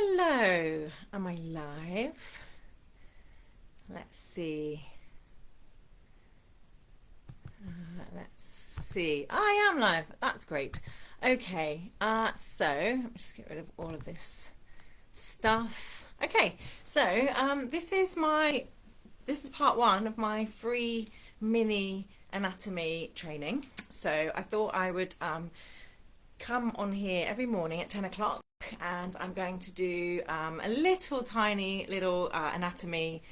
Hello, am I live? Let's see. Let's see. I am live. That's great. Okay, so let me just get rid of all of this stuff. Okay, so this is part one of my free mini anatomy training. So I thought I would come on here every morning at 10 o'clock, and I'm going to do a tiny little anatomy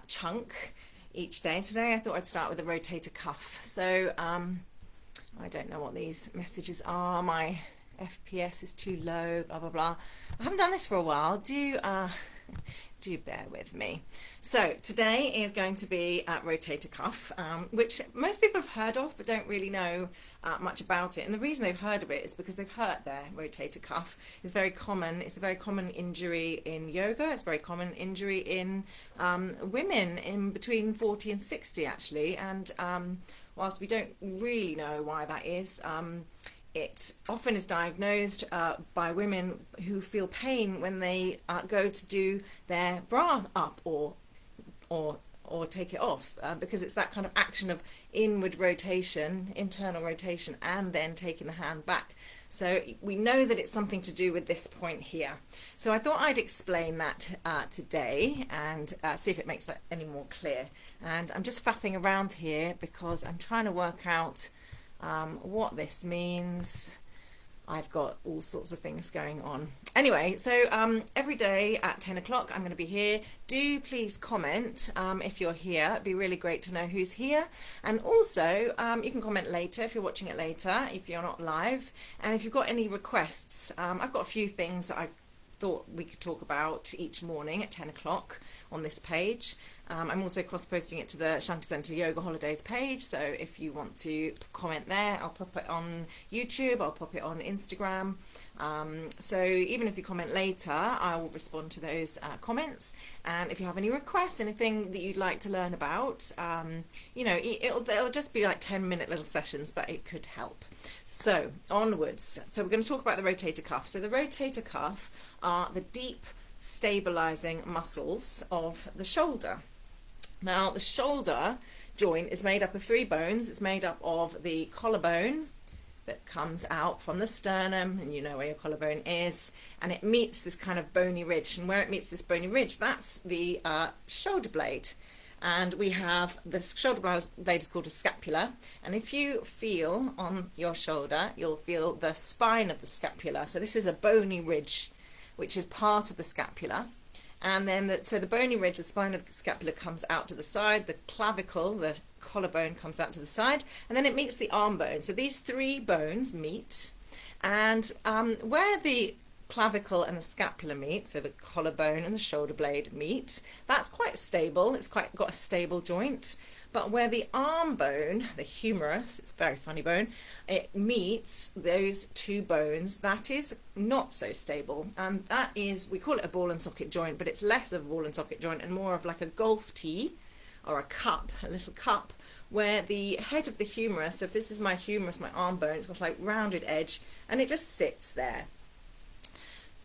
chunk each day. Today I thought I'd start with a rotator cuff. So I don't know what these messages are. My FPS is too low, blah blah blah. I haven't done this for a while. Do bear with me. So today is going to be rotator cuff, which most people have heard of but don't really know much about it. And the reason they've heard of it is because they've hurt their rotator cuff. It's very common. It's a very common injury in yoga. It's a very common injury in women in between 40 and 60 actually. And whilst we don't really know why that is, it often is diagnosed by women who feel pain when they go to do their bra up or take it off, because it's that kind of action of inward rotation, internal rotation, and then taking the hand back. So we know that it's something to do with this point here. So I thought I'd explain that today and see if it makes that any more clear. And I'm just faffing around here because I'm trying to work out what this means. I've got all sorts of things going on. Anyway, so every day at 10 o'clock I'm going to be here. Do please comment if you're here. It'd be really great to know who's here. And also you can comment later if you're watching it later, if you're not live. And if you've got any requests, I've got a few things that I thought we could talk about each morning at 10 o'clock on this page. I'm also cross-posting it to the Shanti Centre Yoga Holidays page, so if you want to comment there, I'll pop it on YouTube, I'll pop it on Instagram. So even if you comment later, I will respond to those comments. And if you have any requests, anything that you'd like to learn about, you know, it'll just be like 10-minute little sessions, but it could help. So onwards. So we're going to talk about the rotator cuff. So the rotator cuff are the deep stabilizing muscles of the shoulder. Now the shoulder joint is made up of three bones. It's made up of the collarbone that comes out from the sternum, and you know where your collarbone is, and it meets this kind of bony ridge, and where it meets this bony ridge, that's the shoulder blade. And we have the shoulder blade is called a scapula, and if you feel on your shoulder, you'll feel the spine of the scapula. So this is a bony ridge which is part of the scapula. And then so the bony ridge, the spine of the scapula, comes out to the side, the clavicle, the collarbone, comes out to the side, and then it meets the arm bone. So these three bones meet, and where the clavicle and the scapula meet, so the collarbone and the shoulder blade meet, that's quite stable. It's got a stable joint. But where the arm bone, the humerus, it's a very funny bone, it meets those two bones, that is not so stable. And that is, we call it a ball and socket joint, but it's less of a ball and socket joint and more of like a golf tee or a cup, a little cup, where the head of the humerus, so if this is my humerus, my arm bone, it's got like rounded edge, and it just sits there.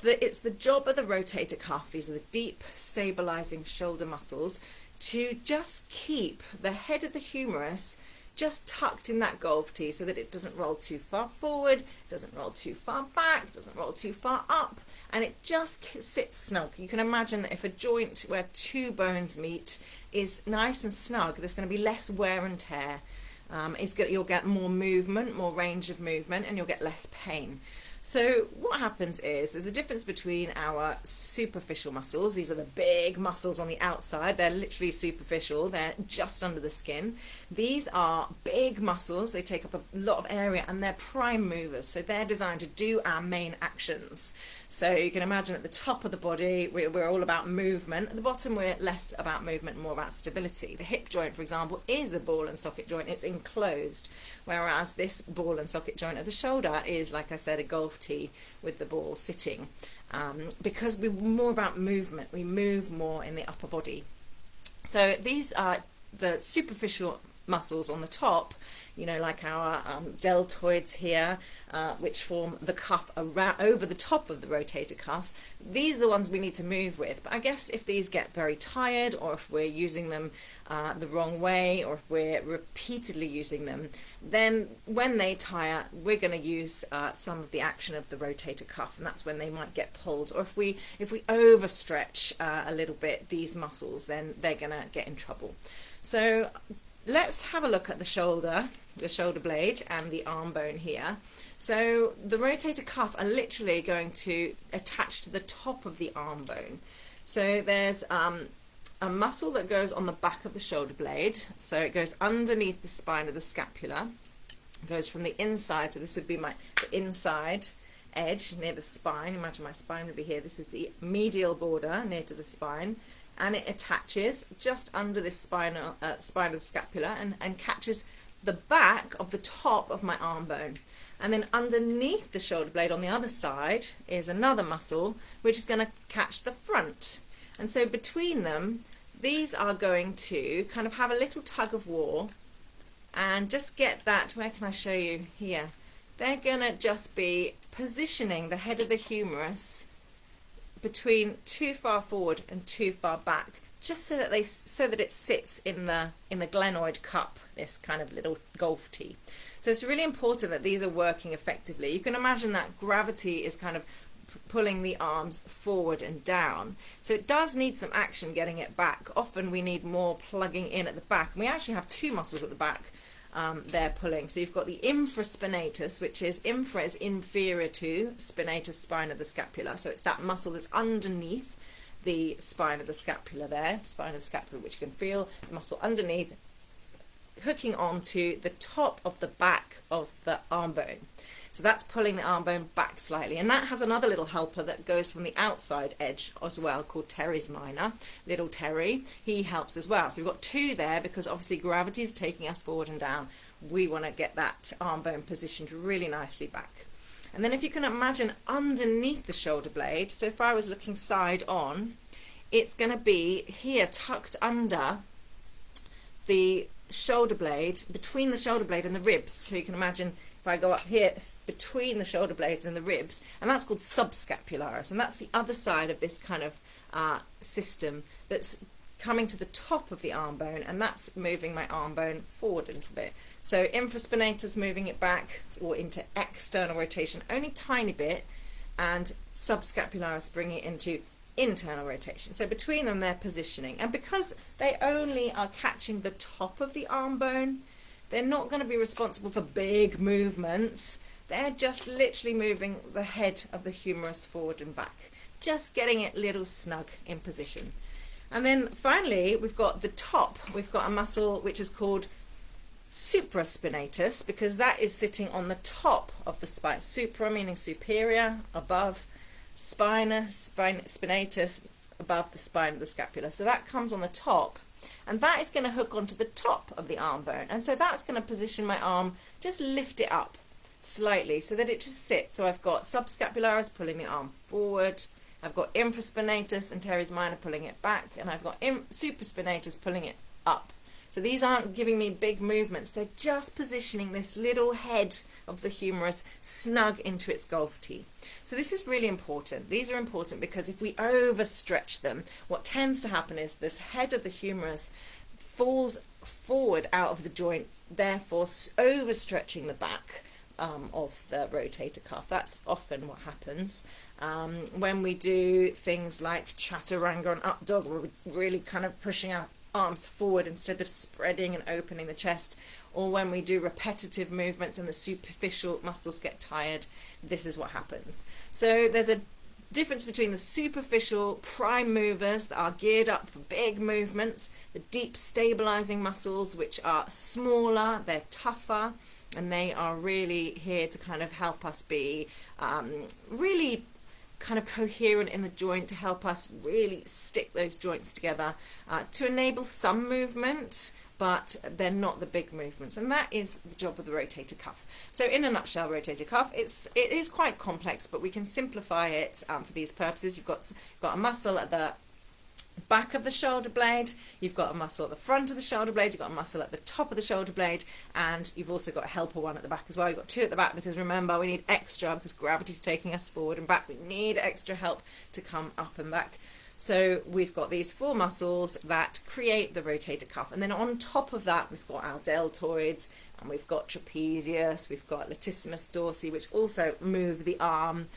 It's the job of the rotator cuff, these are the deep stabilizing shoulder muscles, to just keep the head of the humerus just tucked in that golf tee so that it doesn't roll too far forward, doesn't roll too far back, doesn't roll too far up, and it just sits snug. You can imagine that if a joint where two bones meet is nice and snug, there's going to be less wear and tear. You'll get more movement, more range of movement, and you'll get less pain. So what happens is there's a difference between our superficial muscles. These are the big muscles on the outside. They're literally superficial. They're just under the skin. These are big muscles. They take up a lot of area, and they're prime movers. So they're designed to do our main actions. So you can imagine at the top of the body, we're all about movement. At the bottom, we're less about movement, more about stability. The hip joint, for example, is a ball and socket joint. It's enclosed, whereas this ball and socket joint of the shoulder is, like I said, a golf tee with the ball sitting, because we're more about movement. We move more in the upper body. So these are the superficial muscles on the top, you know, like our deltoids here, which form the cuff around, over the top of the rotator cuff. These are the ones we need to move with. But I guess if these get very tired, or if we're using them the wrong way, or if we're repeatedly using them, then when they tire, we're going to use some of the action of the rotator cuff, and that's when they might get pulled. Or if we overstretch a little bit these muscles, then they're going to get in trouble. So let's have a look at the shoulder blade and the arm bone here. So the rotator cuff are literally going to attach to the top of the arm bone. So there's a muscle that goes on the back of the shoulder blade. So it goes underneath the spine of the scapula. It goes from the inside, so this would be the inside edge near the spine. Imagine my spine would be here. This is the medial border near to the spine. And it attaches just under this spine of the scapula and catches the back of the top of my arm bone. And then underneath the shoulder blade on the other side is another muscle which is going to catch the front. And so between them, these are going to kind of have a little tug of war and just get that, where can I show you here? They're going to just be positioning the head of the humerus between too far forward and too far back, just so that it sits in the glenoid cup, this kind of little golf tee. So it's really important that these are working effectively. You can imagine that gravity is kind of pulling the arms forward and down. So it does need some action getting it back. Often we need more plugging in at the back. And we actually have two muscles at the back they're pulling. So you've got the infraspinatus, which is infra is inferior to spinatus, spine of the scapula. So it's that muscle that's underneath the spine of the scapula there, spine of the scapula, which you can feel, the muscle underneath, hooking onto the top of the back of the arm bone. So that's pulling the arm bone back slightly. And that has another little helper that goes from the outside edge as well, called teres minor, little Terry. He helps as well. So we've got two there because obviously gravity is taking us forward and down. We want to get that arm bone positioned really nicely back. And then if you can imagine underneath the shoulder blade, so if I was looking side on, it's going to be here tucked under the shoulder blade, between the shoulder blade and the ribs. So you can imagine if I go up here between the shoulder blades and the ribs, and that's called subscapularis, and that's the other side of this kind of system that's coming to the top of the arm bone, and that's moving my arm bone forward a little bit. So infraspinatus moving it back or into external rotation only tiny bit, and subscapularis bringing it into internal rotation. So between them they're positioning, and because they only are catching the top of the arm bone, they're not going to be responsible for big movements. They're just literally moving the head of the humerus forward and back, just getting it little snug in position. And then finally we've got the top. We've got a muscle which is called supraspinatus, because that is sitting on the top of the spine. Supra meaning superior, above, spinatus above the spine of the scapula. So that comes on the top, and that is going to hook onto the top of the arm bone, and so that's going to position my arm, just lift it up slightly so that it just sits. So I've got subscapularis pulling the arm forward, I've got infraspinatus and teres minor pulling it back, and I've got supraspinatus pulling it up. So these aren't giving me big movements, they're just positioning this little head of the humerus snug into its golf tee. So this is really important. These are important because if we overstretch them, what tends to happen is this head of the humerus falls forward out of the joint, therefore overstretching the back of the rotator cuff. That's often what happens when we do things like chaturanga and up dog, where we're really kind of pushing our arms forward instead of spreading and opening the chest, or when we do repetitive movements and the superficial muscles get tired. This is what happens. So there's a difference between the superficial prime movers that are geared up for big movements, the deep stabilizing muscles, which are smaller, they're tougher, and they are really here to kind of help us be really kind of coherent in the joint, to help us really stick those joints together, to enable some movement, but they're not the big movements, and that is the job of the rotator cuff. So in a nutshell, rotator cuff, it is quite complex, but we can simplify it for these purposes. You've got a muscle at the back of the shoulder blade, you've got a muscle at the front of the shoulder blade, you've got a muscle at the top of the shoulder blade, and you've also got a helper one at the back as well. You've got 2 at the back because remember, we need extra, because gravity's taking us forward and back, we need extra help to come up and back. So we've got these 4 muscles that create the rotator cuff, and then on top of that we've got our deltoids, and we've got trapezius, we've got latissimus dorsi, which also move the arm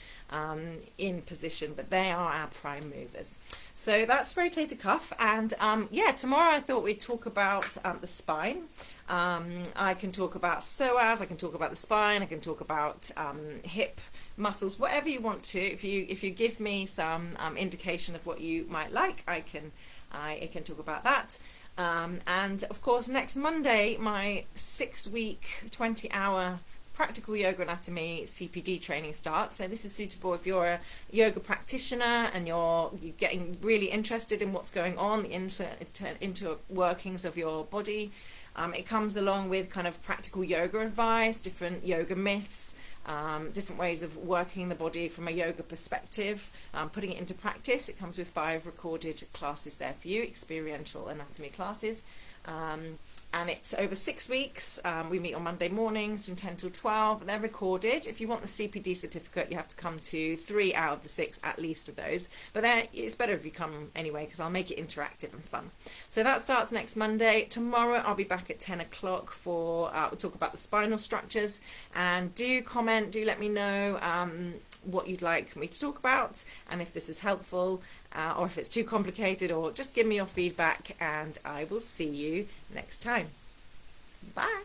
in position, but they are our prime movers. So that's rotator cuff, and yeah, tomorrow I thought we'd talk about the spine. I can talk about psoas, I can talk about the spine, I can talk about hip muscles, whatever you want to. If you give me some indication of what you might like, I can talk about that. And of course, next Monday, my 6-week, 20-hour practical yoga anatomy CPD training starts. So this is suitable if you're a yoga practitioner and you're getting really interested in what's going on, the inner workings of your body. It comes along with kind of practical yoga advice, different yoga myths, different ways of working the body from a yoga perspective, putting it into practice. It comes with 5 recorded classes there for you, experiential anatomy classes. And it's over 6 weeks. We meet on Monday mornings from 10 till 12, but they're recorded. If you want the CPD certificate, you have to come to 3 out of the 6 at least of those. But it's better if you come anyway, because I'll make it interactive and fun. So that starts next Monday. Tomorrow I'll be back at 10 o'clock for, we'll talk about the spinal structures. And do comment, do let me know what you'd like me to talk about, and if this is helpful, or if it's too complicated, or just give me your feedback, and I will see you next time. Bye.